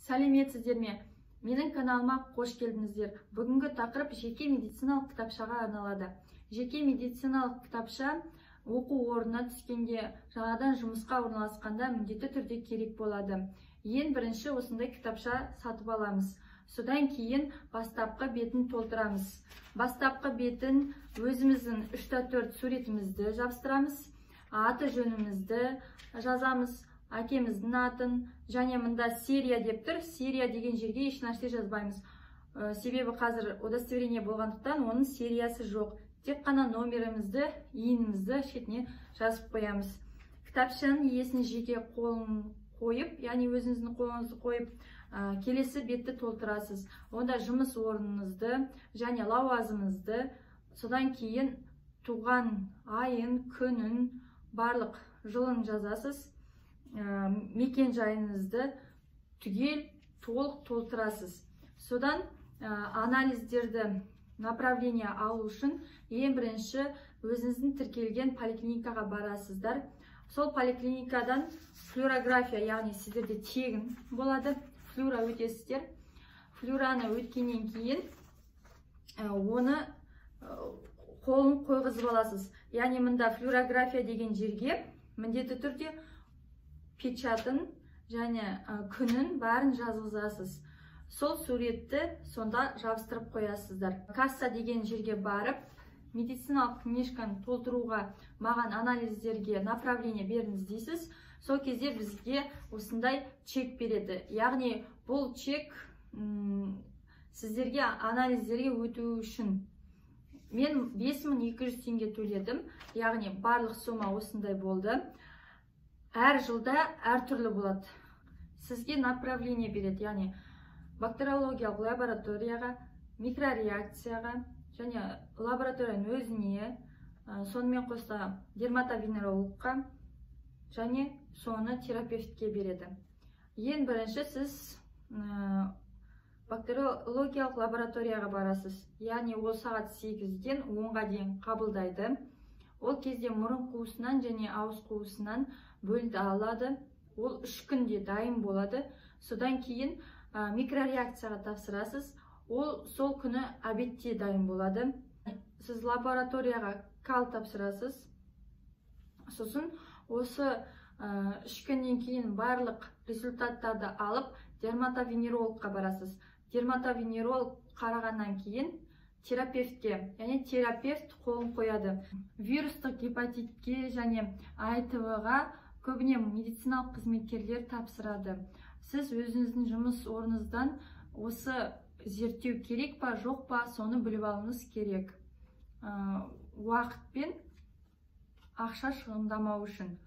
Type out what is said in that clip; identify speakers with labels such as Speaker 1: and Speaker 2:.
Speaker 1: Сәлеметсіздер ме? Менің каналыма қош келдіңіздер. Бүгінгі тақырып жеке медициналық кітапшаға арналады. Жеке медициналық кітапша оқу орнына түскенде, жаңадан жұмысқа орналасқанда міндетті түрде керек болады. Ең бірінші осындай кітапша сатып аламыз. Содан кейін бастапқы бетін толтырамыз. Бастапқы бетін өзіміздің 3-4 суретімізді жабыстырамыз. Аты жөнімізді жазамыз. Әкеміздің атын, және мында серия деп тұр. Серия деген жерге еш нәрсе жазбаймыз. Себебі қазір удостоверение болғандықтан оның сериясы жоқ. Тек қана номерімізді, иінімізді шетіне жазып қоямыз. Кітапшаның иесіне жеке қолын қойып, яғни өзіңіздің қолыңызды қойып, келесі бетті толтырасыз. Онда жұмыс орныңызды және лауазымыңызды, содан кейін туған айын, күнін, барлық жылын жазасыз. Мекен жайыңызды түгел толық толтырасыз. Содан анализдерді направление алу үшін ең бірінші өзіңіздің тіркелген поликлиникаға барасыздар. Сол поликлиникадан флюорография, яғни сіздерде тегін болады. Флюра өтесіздер. Флюраны өткеннен кейін оны қолын қойғызып аласыз. Яғни мында флюорография деген жерге міндетті түрде печатын және күнін бәрін жазғызасыз. Сол суретті сонда жабыстырып қоясыздар. Касса деген жерге барып, медициналық книжканы толтыруға маған анализдерге направление беріңіз дейсіз. Сол кезде бізге осындай чек береді. Яғни бұл чек сіздерге анализдерге өту үшін. Мен 5200 теңге төледім. Яғни барлық сома осындай болды. Әр жылда әртүрлі болады. Сізге направление береді, яғни бактериологиялық лабораторияға, микрореакцияға және лабораторияның өзіне, сонымен қоса дерматовенерологқа және соны терапевтке береді. Ең бірінші сіз бактериологиялық лабораторияға барасыз. Яғни ол сағат 8-ден 10-ға дейін қабылдайды. Ол кезде мұрын қуысынан және ауыз қуысынан бөлінді алады. Ол 3 күнде дайын болады. Содан кейін микрореакцияға тапсырасыз. Ол сол күні обедте дайын болады. Сіз лабораторияға кал тапсырасыз. Сосын осы 3 күннен кейін барлық результаттарды алып дерматовенерологқа барасыз. Дерматовенеролог қарағаннан кейін терапевтке, яғни терапевт қолын қояды. Вирустық гепатитке және АИТВ-ға көбіне медициналық қызметкерлер тапсырады. Сіз өзіңіздің жұмыс орныңыздан осы зерттеу керек па, жоқ па, соны біліп алуыңыз керек. Уақыт пен ақша шығындамау үшін.